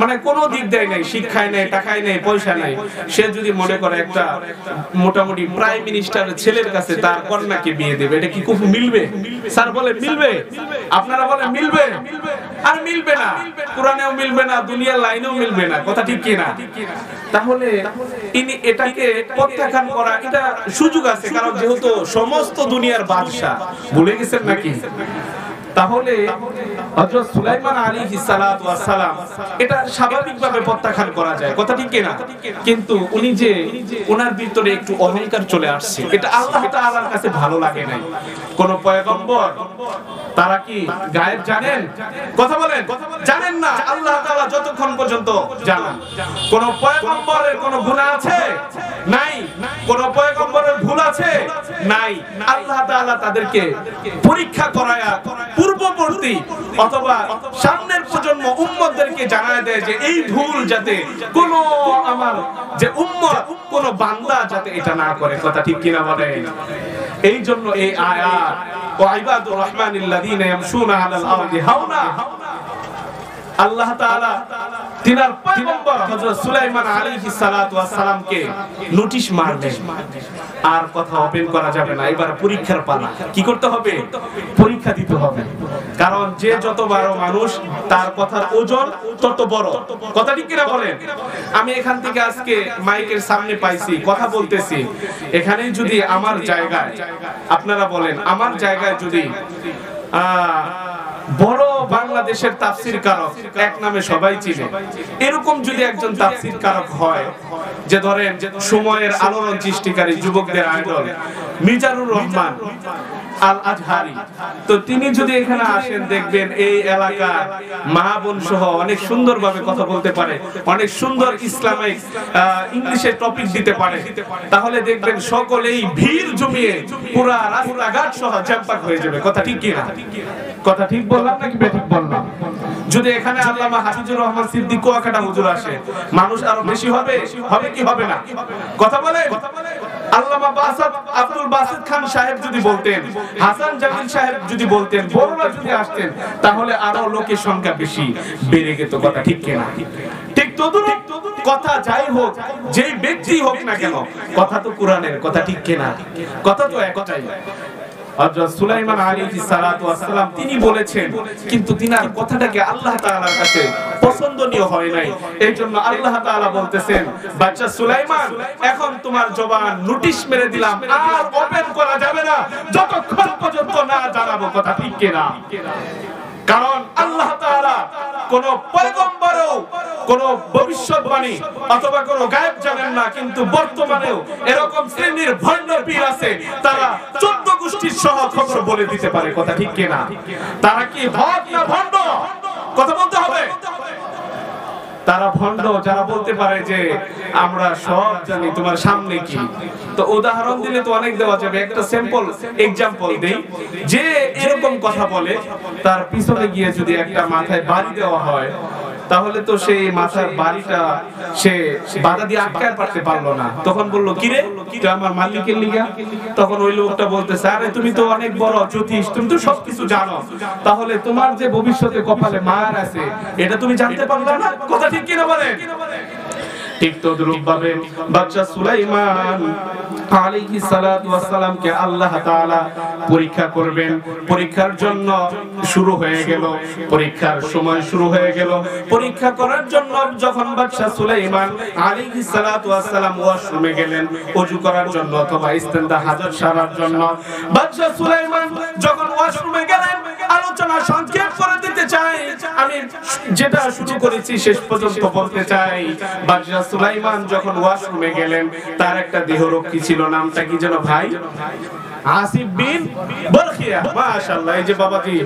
মানে কোনো দিক দেয় নাই, শিক্ষায় নাই, টাকায় নাই, পয়সা নাই, সে যদি মনে করে একটা মোটামুটি প্রাইম মিনিস্টারের ছেলের কাছে তার কন্যাকে বিয়ে দেবে, এটা কি খুব মিলবে? স্যার বলে মিলবে, আপনারা বলেন মিলবে? আর মিলবে না, কোরআনেও মিলবে না, দুনিয়ার লাইনেও মিলবে না। কথা ঠিক কি না? তাহলে ইনি এটাকে প্রত্যাখ্যান করা এটা সুযোগ আছে, কারণ যেহেতু সমস্ত দুনিয়ার বাদশা। ভুলে গেছেন নাকি? তাহলে হযরত সুলাইমান আলাইহিস সালাতু ওয়াস সালাম এটা স্বাভাবিকভাবে প্রত্যাখ্যান করা যায়। কথা ঠিক কি না? কিন্তু উনি যে ওনার ভিতরে একটু অহংকার চলে আসছে, এটা আল্লাহ তাআলার কাছে ভালো লাগে নাই। কোন পয়গম্বর তারা কি গায়েব জানেন? কথা বলেন, জানেন না। আল্লাহ তাআলা যতক্ষণ পর্যন্ত জানেন। কোন পয়গম্বরের কোন গুনাহ আছে? নাই। কোন পয়গম্বরের ভুল আছে? নাই। আল্লাহ তাআলা তাদেরকে পরীক্ষা করায়া পূর্ববর্তী অথবা সামনের প্রজন্ম উম্মতদেরকে জানায় দেয় যে এই ভুল যাতে কোন আমার যে উম্মত কোন বান্দা যাতে এটা না করে। কথা ঠিক কিনা বলেন? এই জন্য এই আয়াত ওয়া ইবাদুর রহমানিল্লাযীনা ইয়ামশুনা আলাল আরদি হাওনা, আল্লাহ তাআলা তিনার পয়গম্বর হযরত সুলাইমান আলাইহিস সালাতু ওয়াস সালামকে নোটিশ মারলেন, আর কথা ওপেন করা যাবে না। এবার পরীক্ষার পালা। কি করতে হবে? পরীক্ষা দিতে হবে। কারণ যে যত বড় মানুষ তার কথার ওজন তত বড়। কথা ঠিক কিনা বলেন? আমি এখান থেকে আজকে মাইকের সামনে পাইছি, কথা বলতেছি। এখানে যদি আমার জায়গায়, আপনারা বলেন আমার জায়গায় যদি বড় বাংলাদেশের তাফসীর কারক এক নামে সবাই চিনে, এরকম যদি একজন তাফসীর কারক হয়, যে ধরেন সময়ের আলোড়ন সৃষ্টিকারী যুবকদের আইডল মিজানুর রহমান আল আজহারি, তো তিনি যদি এখানে আসেন দেখবেন এই এলাকার মা বোন সহ অনেক সুন্দরভাবে কথা বলতে পারে, অনেক সুন্দর ইসলামিক ইংলিশে টপিক দিতে পারে, তাহলে দেখবেন সকলেই ভিড় জমিয়ে পুরো রাস্তাঘাট সহ জ্যামপাক হয়ে যাবে। কথা ঠিক কি না? কথা ঠিক বললাম নাকি বেঠিক বললাম? যদি এখানে আল্লামা হাফিজুর রহমান সিদ্দিক কুয়াকাটা হুজুর আসে, মানুষ আরো বেশি হবে, হবে কি হবে না? কথা বলে। আল্লামা আব্দুল বাসিত খান সাহেব যদি বলতেন, হাসান জামিল সাহেব যদি বলতেন, বড়রা যদি আসতেন, তাহলে আরো লোকের সংখ্যা বেশি বেড়ে যেত। কথা ঠিক কিনা? ঠিক তদুরূপ কথা যাই হোক, যেই ব্যক্তি হোক না কেন, কথা তো কোরআনের। কথা ঠিক কিনা? কথা তো একটাই। হযরত সুলাইমান আলাইহিস সালাতু ওয়াস সালাম তিনি বলেছেন, কিন্তু তিনার কথাটাকে আল্লাহ তাআলার কাছে পছন্দনীয় হয় নাই। এইজন্য আল্লাহ তাআলা বলতেছেন, বাচ্চা সুলাইমান এখন তোমার জবান নোটিশ মেরে দিলাম, আর ওপেন করা যাবে না যতক্ষণ পর্যন্ত না জানাবো। কথা ঠিক কিনা? কারণ আল্লাহ তাআলা কোন পয়গম্বরও কোন ভবিষ্যৎবাণী অথবা কোন গায়েব জানেন না, কিন্তু বর্তমানেও এরকম শ্রেণীর ভণ্ড পীর আছে, তারা 14 গোষ্ঠীর সহ খবর বলে দিতে পারে। কথা ঠিক কিনা? তারা কি হক না ভণ্ড? কথা বলতে হবে। তারা ভণ্ড যারা বলতে পারে যে আমরা সব জানি, তোমার সামনে কি। তো উদাহরণ দিলে তো অনেক দেওয়া যাবে, একটা স্যাম্পল এক্সাম্পল দেই। যে এরকম কথা বলে তার পিছনে গিয়ে যদি একটা মাথায় বাড়ি দেওয়া হয়, তাহলে তো সেই মাথার বাড়িটা সে বাধা দিয়ে আটকায় পারতে পারলো না। তখন বললো, কিরে তুই আমার মালিকের লিগা? তখন ওই লোকটা বলতেছে, আরে তুমি তো অনেক বড় জ্যোতিষ, তুমি তো সবকিছু জানো, তাহলে তোমার যে ভবিষ্যতে কপালে মার আছে এটা তুমি জানতে পারলে না? কথা ঠিক কিনা বলেন? ঠিক তদ্রূপ ভাবে বাদশা সুলাইমান আলাইহিস সালাতু ওয়াস সালামকে আল্লাহ তাআলা পরীক্ষা করবেন। পরীক্ষার জন্য শুরু হয়ে গেল, পরীক্ষার সময় শুরু হয়ে গেল। পরীক্ষা করার জন্য যখন বাদশা সুলাইমান আলাইহিস সালাতু ওয়াস সালাম ওয়াশরুমে গেলেন ওযু করার জন্য অথবা ইস্তেনজা হাজত সারার জন্য, বাদশা সুলাইমান যখন ওয়াশরুমে গেলেন, আলোচনা সংক্ষেপ করে দিতে চাই, আমি যেটা শুরু করেছি শেষ পর্যন্ত বলতে চাই। বাদশা সুলাইমান যখন ওয়াশরুমে গেলেন, তার একটা দেহরক্ষী ছিল, নামটা কি যেন ভাই? আসিফ বিন বরখিয়া। মাশাআল্লাহ, এই যে বাবাজি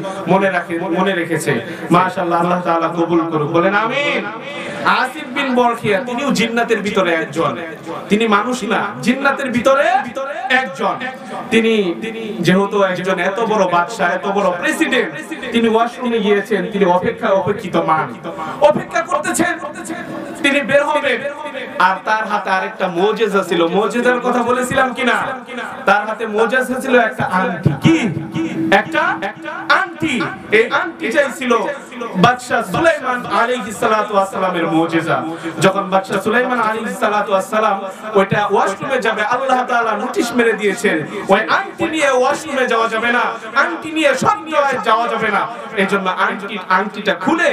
মনে রেখেছে, মাশাআল্লাহ, আল্লাহ তাআলা কবুল করুক, বলেন আমিন। আসিফ বিন বরখিয়া তিনিও জিন্নাতের ভিতরে একজন, তিনি মানুষ না, জিন্নাতের ভিতরে একজন। তিনি যেহেতু একজন এত বড় বাদশা, এত বড় প্রেসিডেন্ট, তিনি ওয়াশরুমে গিয়েছেন, তিনি অপেক্ষিত মান অপেক্ষা করতেছেন, তিনি বের হবেন। আর তার হাতে আরেকটা মুজিজা ছিল, মুজিজার কথা বলেছিলাম কিনা? তার হাতে মুজিজা ছিল একটা আংটি। কি? একটা আংটি। এই আংটিটাই ছিল বাদশা সুলাইমান আলাইহিস সালাতু ওয়াস সালামের মুজিজা। যখন বাদশা সুলাইমান আলাইহিস সালাতু ওয়াস সালাম ওইটা ওয়াশরুমে যাবে, আল্লাহ তাআলা নোটিশ মেরে দিয়েছেন ওই আংটি নিয়ে ওয়াশরুমে যাওয়া যাবে না, আংটি নিয়ে সব জায়গায় যাওয়া যাবে না। এজন্য আংটিটা খুলে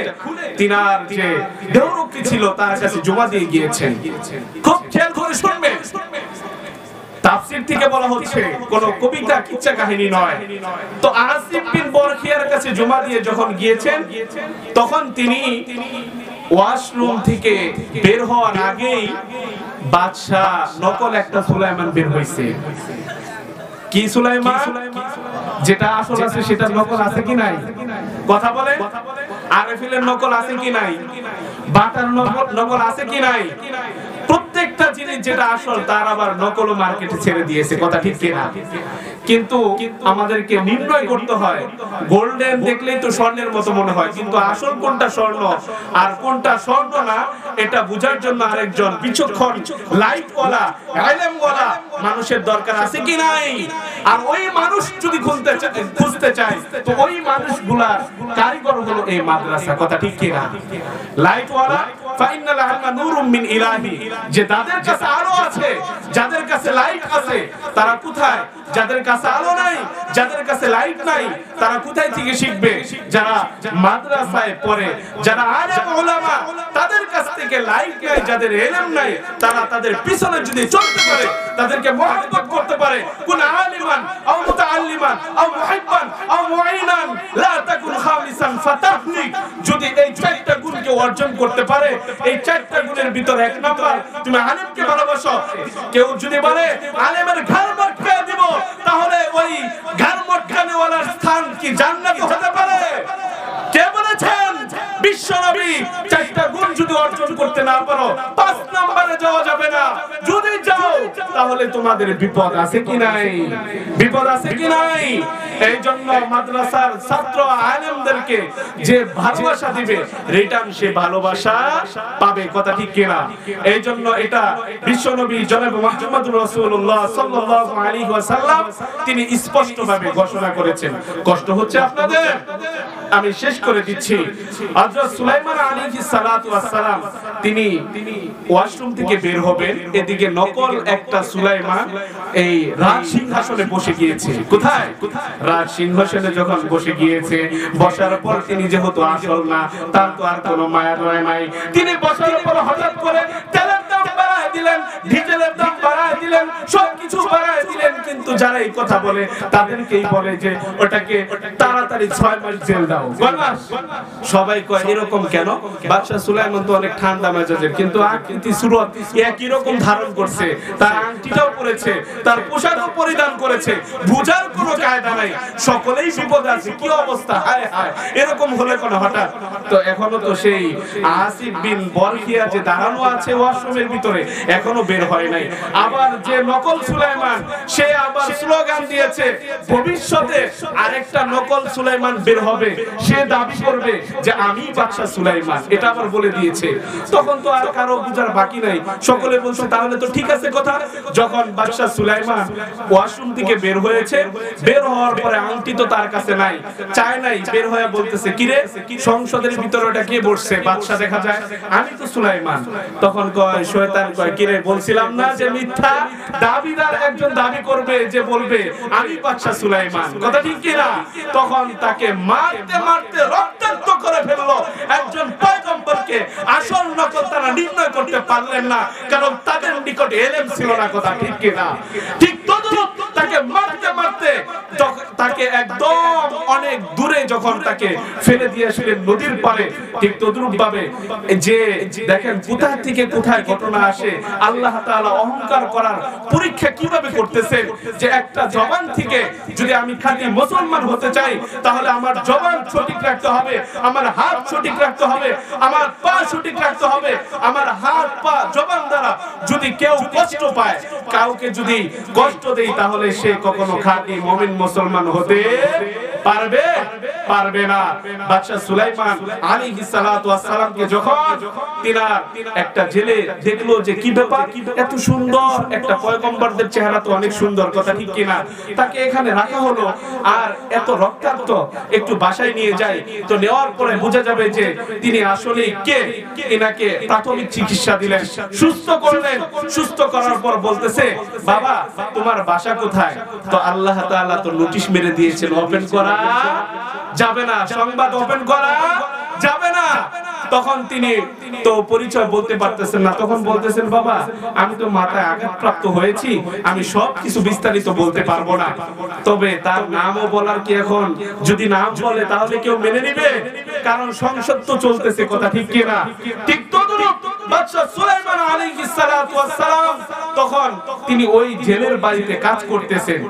তিনার যে দেহরক্ষী ছিল তার কাছে জমা দিয়ে গিয়েছেন। খুব খেয়াল করে শুনবেন, তাফসীর থেকে বলা হচ্ছে, কোন কবিতা কিচ্ছা কাহিনী নয়। তো আসিফ বিন বরখিয়ার কাছে জমা দিয়ে যখন গিয়েছেন, তখন তিনি ওয়াশরুম থেকে বের হওয়ার আগেই বাদশা নকল একটা সুলাইমান বের হইছে। কি সুলাইমান? যেটা আসল আছে সেটার নকল আছে কি নাই? কথা বলে। আরেফিলের নকল আছে কি নাই? বাটার নকল আছে কি নাই? প্রত্যেকটা জিনিস যেটা আসল তার আবার নকলও মার্কেটে ছেড়ে দিয়েছে। কথা ঠিক কিনা? কিন্তু আমাদেরকে নির্ণয় করতে হয়, গোল্ডেন দেখলেই তো স্বর্ণের মতো মনে হয়, কিন্তু আসল কোনটা স্বর্ণ আর কোনটা স্বর্ণ না এটা বোঝার জন্য আরেকজন বিচক্ষণ লাইটওয়ালা ইলমওয়ালা মানুষের দরকার আছে কি নাই? আর ওই মানুষ যদি খুঁজতে চায়, তো ওই মানুষগুলার কারিগর হলো এই মাদ্রাসা। কথা ঠিক কিনা? লাইটওয়ালা ফাইনাল আলমা নূরুম মিন ইলাহি, যে যাদের কাছে আলো আছে, যাদের কাছে লাইট আছে, তারা কোথায়? যাদের কাছে আলো নাই, যাদের কাছে লাইট নাই, তারা কোথায় থেকে শিখবে? যারা মাদ্রাসায় পড়ে, যারা আলেম উলামা, তাদের কাছ থেকে লাইট নাই, যাদের ইলম নাই, তারা তাদের পিছনে যদি চলতে পারে, তাদেরকে মহব্বত করতে পারে, কুন আলিমান আও মুতাআল্লিমান আও মুহিব্বান আও মুঈনান লা তাকুন খালিসান ফাতাহনিক, যদি এই চারটা গুণকে অর্জন করতে পারে, এই চারটা গুণের ভিতরে এক নাম্বার, তুমি আলেমকে ভালোবাসো। কেউ যদি বলে আলেমের ঘর মটকা দিব, তাহলে ওই ঘর মটকানেওয়ালার স্থান কি জান্নাত হতে পারে? কে বলেছেন? বিশ্বনবী। চারটা গুণ যদি অর্জন করতে না পারো, 5 নম্বরে যাওয়া যাবে না। যদি যাও তাহলে তোমাদের বিপদ আছে কি নাই? বিপদ আছে কি নাই? এই জন্য মাদ্রাসার ছাত্র আলেমদেরকে যে ভালোবাসা দিবে, রিটার্ন সে ভালোবাসা পাবে। কথা ঠিক কিনা? এই জন্য এটা বিশ্বনবী জনাব মুহাম্মদুর রাসূলুল্লাহ সাল্লাল্লাহু আলাইহি ওয়াসাল্লাম তিনি স্পষ্টভাবে ঘোষণা করেছেন। কষ্ট হচ্ছে আপনাদের? আমি শেষ করে দিচ্ছি। হযরত সুলাইমান আলাইহিস সালাতু ওয়াস সালাম তিনি ওয়াশরুম থেকে বের হবেন, এদিকে নকল একটা সুলাইমান এই রাজ সিংহাসনে বসে গিয়েছে। কোথায়? রাজ সিংহাসনে যখন বসে গিয়েছে, বসার পর তিনি যেহেতু আসল না, তার তো আর কোনো মায়া দয়া নাই, তিনি বসার পর হঠাৎ করে তেলের দাম বাড়ায় দিলেন, ডিজেলের দাম বাড়ায় দিলেন, দিলেন, সবকিছু বাড়ায় দিলেন, কিন্তু যারা এই কথা বলে তাদেরকেই বলে যে ওটাকে তাড়াতাড়ি 6 মাস জেল দাও। সবাই কয় এরকম কেন? বাদশা সুলাইমান তো অনেক ঠান্ডা মেজাজের, কিন্তু আকৃতি সুরত একই রকম ধারণ করছে, তার আংটিটাও পরেছে, তার পোশাকও পরিধান করেছে, বুঝার কোনো কায়দা নাই, সকলেই বিপদ আছে, কি অবস্থা, হায় হায়, এরকম হলে কোন হঠাৎ। তো এখনো তো সেই আসিফ বিন বরখিয়া যে দাঁড়ানো আছে ওয়াশরুমের ভিতরে, এখনো বের হয় নাই। আবার যে নকল সুলাইমান, সে আবার স্লোগান দিয়েছে ভবিষ্যতে আরেকটা নকল সুলাইমান বের হবে, সে দাবি করবে যে আমি বাদশা সুলাইমান, এটা আবার বলে দিয়েছে। তখন তো আর কারো বুঝার বাকি নাই, সকলে বলছে তাহলে তো ঠিক আছে কথা। যখন বাদশা সুলাইমান ওয়াশরুম থেকে বের হয়েছে, বের হওয়ার পরে আংটি তো তার কাছে নাই, চায় নাই, বের হয়ে বলতেছে কিরে সংসদের ভিতরে ওটা কে বসছে? বাদশা দেখা যায়, আমি তো সুলাইমান। তখন কয় শয়তান কয় কিরে বলছিলাম না যে মিথ্যা দাবিদার একজন দাবি করবে যে বলবে আমি বাদশা সুলাইমান, কথা ঠিক কি না? তখন তাকে মারতে মারতে রক্তাক্ত করে ফেললো। একজন পয়গম্বরকে আসল নকল তারা নির্ণয় করতে পারলেন না, কারণ তাদের নিকটে ইলম ছিল না, কথা ঠিক কি না? ঠিক তদ্রূপ তাকে মারতে মারতে তাকে একদম অনেক দূরে যখন তাকে ফেলে দিয়েছিলেন নদীর পারে, ঠিক তদ্রূপ ভাবে যে দেখেন কোথা থেকে কোথায় ঘটনা আসে, আল্লাহ তাআলা অহংকার করার পরীক্ষা কিভাবে করতেছেন, যে একটা জবান থেকে যদি আমি খাঁটি মুসলমান হতে চাই তাহলে আমার জবান সঠিক রাখতে হবে, আমার হাত সঠিক রাখতে হবে, আমার পা সঠিক রাখতে হবে। আমার হাত পা জবান দ্বারা যদি কেউ কষ্ট পায়, কাউকে যদি কষ্ট দেই, তাহলে সে কখনো খাঁটি মুমিন মুসলমান হতে পারবে পারবে না। বাদশা সুলাইমান আলাইহিস সালাতু ওয়াস সালামকে যখন তিনার একটা জেলে দেখলো যে কি ব্যাপার, এত সুন্দর একটা পয়গম্বরদের চেহারা তো অনেক সুন্দর, কথা ঠিক কি না? তাকে এখানে রাখা হলো, আর এত রক্তাক্ত, একটু বাসায় নিয়ে যায়, তো নেওয়ার পরে বোঝা যাবে যে তিনি আসলে কে। এনাকে প্রাথমিক চিকিৎসা দিলেন, সুস্থ করলেন। সুস্থ করার পর বলতেছে বাবা তোমার বাসা কোথায়? তো আল্লাহ তাআলা তো নোটিশ মেরে দিয়েছেন ওপেন করা যাবে না, সংবাদ ওপেন করা যাবে না। তখন তিনি তো পরিচয় বলতে পারতেছেন না, তখন বলতেছেন বাবা আমি তো মাথায় আঘাতপ্রাপ্ত হয়েছি, আমি সব কিছু বিস্তারিত বলতে পারবো না, তবে তার নামও বলার কি এখন, যদি নাম বলে তাহলে কেউ মেনে নিবে? কারণ সংসদ তো চলতেছে, কথা ঠিক কি না? ঠিক তদ্রূপ বাদশা সুলাইমান আলাইহিস সালাতু ওয়াস সালাম তখন তিনি ওই জেলের বাড়িতে কাজ করতেছেন।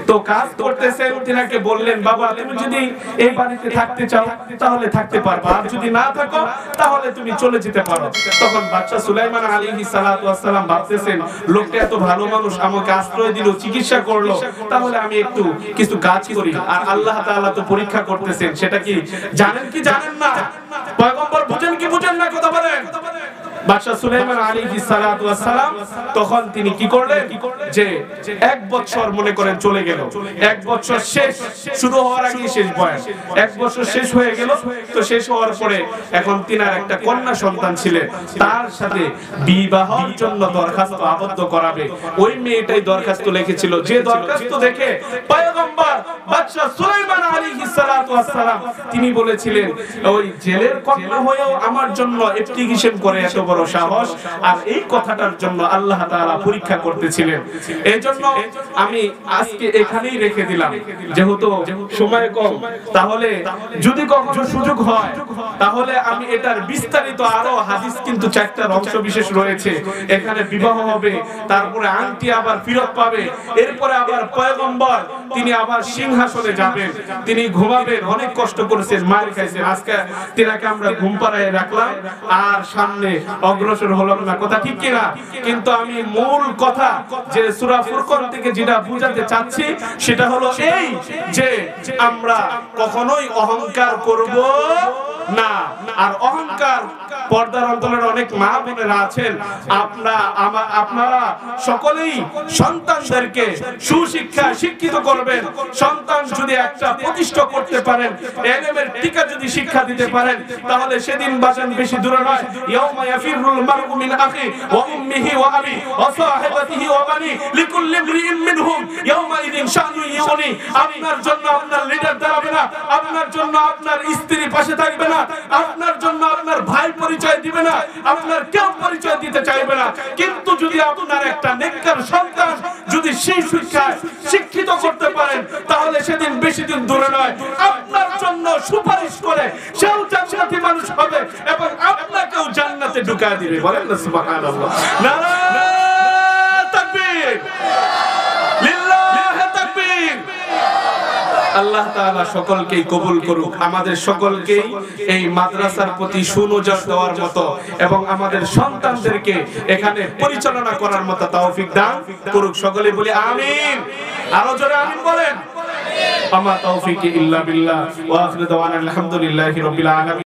তো কাজ করতেছেন, তিনাকে বললেন বাবা তুমি যদি এই বাড়িতে থাকতে চাও তাহলে থাকতে পারবা, আর যদি না থাকো তাহলে তুমি চলে যেতে পারো। তখন বাদশা সুলাইমান আলাইহিস সালাতু ওয়াস সালাম ভাবতেছেন লোকটা এত ভালো মানুষ, আমাকে আশ্রয় দিল, চিকিৎসা করলো, তাহলে আমি একটু কিছু কাজ করি। আর আল্লাহ তাআলা তো পরীক্ষা করতেছেন, সেটা কি জানেন কি জানেন না? পয়গম্বর বুঝেন কি বুঝেন না, কথা বলেন। বাদশা সুলাইমান আলাইহিস সালাতু ওয়াস সালাম তখন তিনি কি করলেন, যে 1 বছর মনে করেন চলে গেল, 1 বছর শেষ, শুরু হওয়ার আগে শেষ বয়স, 1 বছর শেষ হয়ে গেল। তো শেষ হওয়ার পরে এখন তিনার একটা কন্যা সন্তান ছিলেন, তার সাথে বিবাহের জন্য দরখাস্ত আবদ্ধ করাবে। ওই মেয়েটাই দরখাস্ত লিখেছিল, যে দরখাস্ত দেখে পয়গম্বর বাদশা সুলাইমান আলাইহিস সালাতু ওয়াস সালাম তিনি বলেছিলেন ওই জেলের কন্যা হয়েও আমার জন্য অ্যাপ্লিকেশন করে এত বড় সাহস, আর এই কথাটার জন্য আল্লাহ তাআলা পরীক্ষা করতেছিলেন। এইজন্য আমি আজকে এখানেই রেখে দিলাম, যেহেতু সময় কম, তাহলে যদি কখনো সুযোগ হয় তাহলে আমি এটার বিস্তারিত আরো হাদিস কিন্তু 4টার অংশ বিশেষ রয়েছে। এখানে বিবাহ হবে, তারপরে আংটি আবার ফেরত পাবে, এরপরে আবার পয়গম্বর তিনি আবার সিংহাসনে যাবেন, তিনি ঘুমাবেন, অনেক কষ্ট করেছেন, মার খাইছেন, আজকে তিনাকে আমরা ঘুম পাড়ায় রাখলাম আর সামনে অগ্রসর হলাম না, কথা ঠিক কি না? কিন্তু আমি মূল কথা যে সূরা ফুরকান থেকে যেটা বুঝাতে চাচ্ছি সেটা হলো এই, যে আমরা কখনোই অহংকার করব না। আর অহংকার, পর্দার অন্তরের অনেক মা বোনেরা আছেন, আপনারা সকলেই সন্তানদেরকে সুশিক্ষা শিক্ষিত করবেন। সন্তান যদি একটা প্রতিষ্ঠা করতে পারেন, ইলমের টিকা যদি শিক্ষা দিতে পারেন, তাহলে সেদিন বাঁচান বেশি দূরে নয়। ইয়াউমা ইয়াফিরুল মারউ মিন আখি ওয়া উম্মিহি ওয়া আবি ওয়া সাহিবাতিহি ওয়া বানি লিকুল্লি ইমরিইন মিনহুম ইয়াউমা ইদিন শানুন ইউগনি। আপনার জন্য আপনার লিডার দাঁড়াবে না, আপনার জন্য আপনার স্ত্রী পাশে থাকবে না, আপনার জন্য আপনার আপনার ভাই পরিচয় দিবে না, আপনার কেউ পরিচয় দিতে চাইবে না। কিন্তু যদি আপনার একটা নেককার সন্তান যদি সেই শিক্ষায় শিক্ষিত করতে পারেন, তাহলে সেদিন বেশি দিন দূরে নয়, আপনার জন্য সুপারিশ করে সেও জান্নাতি মানুষ হবে এবং আপনাকেও জান্নাতে ঢুকায় দিবে। বলেন না সুবহানাল্লাহ। নারায়ে তাকবীর, লিল্লাহি তাকবীর। আল্লাহ তাআলা সকলকেই কবুল করুক, আমাদের সকলকেই এই মাদ্রাসার প্রতি সুনজর দেওয়ার মতো এবং আমাদের সন্তানদেরকে এখানে পরিচালনা করার মতো তৌফিক দান করুক। সকলে বলি আমিন। আরো জোরে আমিন বলেন। আমা তৌফিকি ইল্লা বিল্লাহ ওয়া আখিরু দাওয়ানা আলহামদুলিল্লাহি রাব্বিল আলামিন।